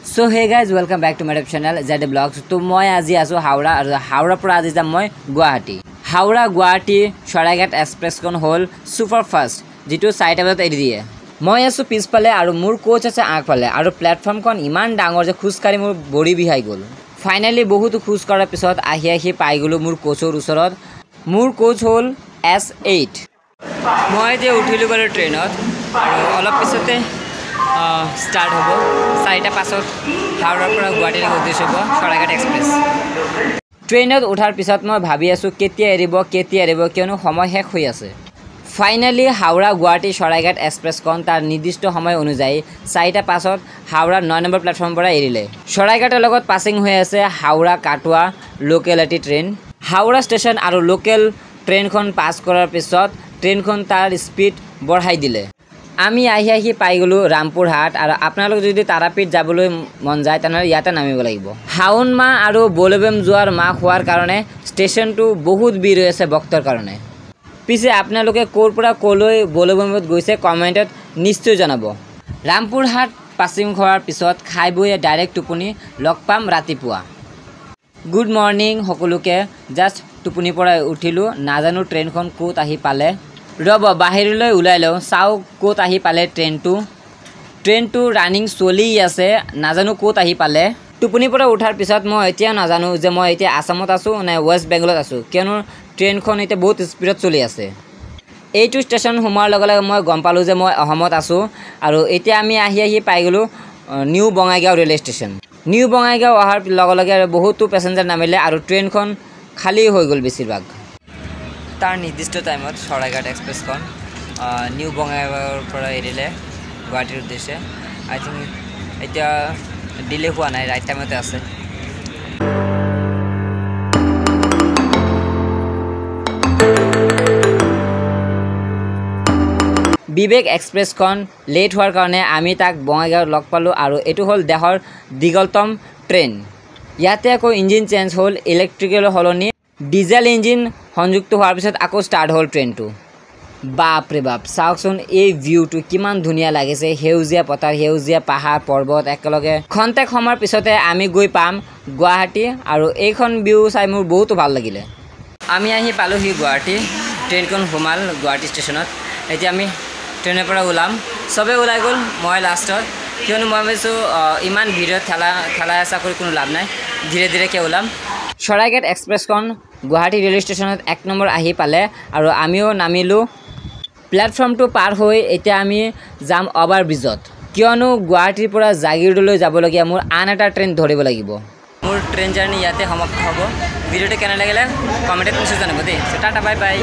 So hey guys, welcome back to my channel ZD Vlogs. तो मैं आज आसो हावड़ा और हावड़ा पर आज जाम मैं गुवाहाटी हावड़ा गुवाहाटी शराइघाट एक्सप्रेस कौन हल सुपर फास्ट जी साइट बजात एरि दिए मैं आसो पिछफाले और मोर कोच आछे आगफाले और प्लेटफर्म कौन इमान डांगर जे खोजकाढ़ी मोर बड़ी बिहाई गल फाइनली बहुत खोज करार पिছত आहि पाई गलो मोर कोचर ओचरत मोर कोच हल S8 मैं जे उठिलो बारे ट्रेनत और अलप पिछते स्टार्ट हम 4:05 हावड़ार पर गुवाहाटी उद्देश्य हम शराइघाट एक्सप्रेस ट्रेनत उठार पिছত मैं भाबी आसो केতিয়া एरिब कियनो समय शेष হৈ আছে फाइनली हावड़ा गुवाहाटी शराइघाट एक्सप्रेसखन तार निर्दिष्ट समय अनुयायी 4:05 हावड़ा 9 नम्बर प्लेटफर्म पर एरिले शराइघाटर लगत पासिंग হৈ আছে हावड़ा काटुआ लोकेलिटी ट्रेन हावड़ा स्टेशन और लोकेल ट्रेनखन पास करार पिছত ट्रेनखन तार स्पीड बढ़ाई दिले आमी आहि पाई गलो रामपुरहाट और आपनालोक यदि तारापीठ जाबोलै मन जाय तेनहले याते नामिब লাগিব हाउन माह और बोलबम जोৱাৰ माह होৱাৰ কাৰণে स्टेशनটো बहुत ভিৰ হৈ আছে ভক্তৰ কাৰণে পিছে आपनालोके कोर পৰা কলৈ बोलबमত গৈছে কমেন্টত নিশ্চয় জনাব रामपुरहाट পাছিং হোৱাৰ পিছত খাই বৈ ডাইৰেক্ট টোপনি লগ পাম ৰাতিপুৱা গুড মৰ্নিং সকলোকে জাস্ট টোপনি পৰা উঠিলো নাজানো ট্ৰেইনখন ক'ত আহি পালে रब बाहिरলৈ ওলাই লও চাও ক'ত আহি পালে ট্ৰেইনটো ৰানিং চলি আছে নাজানো ক'ত আহি পালে টোপনি পৰা উঠাৰ পিছত মই এতিয়া নাজানো যে মই এতিয়া আসামত আছো না ওয়েস্ট বেংগলত আছো কিয়নো ট্ৰেইনখন এতিয়া বহুত স্পিডত চলি আছে এইটো ষ্টেচন হোমাৰ লগে লগে মই গম পালো যে মই অসমত আছো আৰু এতিয়া আমি আহি পাই গলো new Bongaigaon rail station new Bongaigaon অহাৰ লগে লগে বহুতো পেছেঞ্জাৰ নামিলে আৰু ট্ৰেইনখন খালী হৈ গল বেছিভাগ तार निर्दिष्ट टाइमत शराइघाट एक्सप्रेसखन निउ बङाइगाँवर पर एरिले गुवाहाटीर उद्देश्य आई थिंक एतिया डिले हुआ नाइ राइट टाइमते आछे विवेक एक्सप्रेसखन लेट होৱাৰ কাৰণে আমি তাক বঙাইগাঁৱত লগ পালো আৰু এটো হল দেহৰ দীঘলতম ট্ৰেইন ইয়াতে আকৌ ইঞ্জিন চেঞ্জ হল ইলেক্ট্ৰিকেল হলনি ডিজেল ইঞ্জিন সংযুক্ত হোৱাৰ পিছত আকৌ স্টাৰ্ট হল ট্ৰেইনটো বাপ ৰে বাপ চাওকচোন এই ভিউটো কিমান ধুনিয়া লাগিছে হেউজিয়া পথাৰ হেউজিয়া পাহাৰ পৰ্বত একেলগে খন্তেক সময়ৰ পিছতে আমি গৈ পাম গুৱাহাটী আৰু এইখন ভিউ চাই মোৰ বহুত ভাল লাগিলে আমি আহি পালো হি গুৱাহাটী ট্ৰেইনখন হোমাল গুৱাহাটী ষ্টেচনত এতিয়া আমি ট্ৰেইনৰ পৰা ওলাম সবে ওলাই গল মই লাষ্টত কিয়নো মই ভাবিছো ইমান ভিৰত ঠেলা আশা কৰি কোনো লাভ নাই ধীৰে ধীৰে কে ওলাম शराइघाट एक्सप्रेसखन गुवाहाटी रेल स्टेशनत 1 नम्बर आहि पाले और आमिओ नामिलो प्लेटफर्मটো पार হৈ এতিয়া আমি যাম ওভাৰ ব্ৰিজত কিয়নো গুৱাহাটীৰ পৰা জাগিৰোডলৈ যাবলগীয়া মোৰ আন এটা ট্ৰেইন ধৰিব লাগিব মোৰ ট্ৰেইন জাৰ্নি ইয়াতে সমাপ্ত হ'ব ভিডিওটো কেনে লাগিলে কমেন্টত নিশ্চয় জনাব দেই টাটা বাই বাই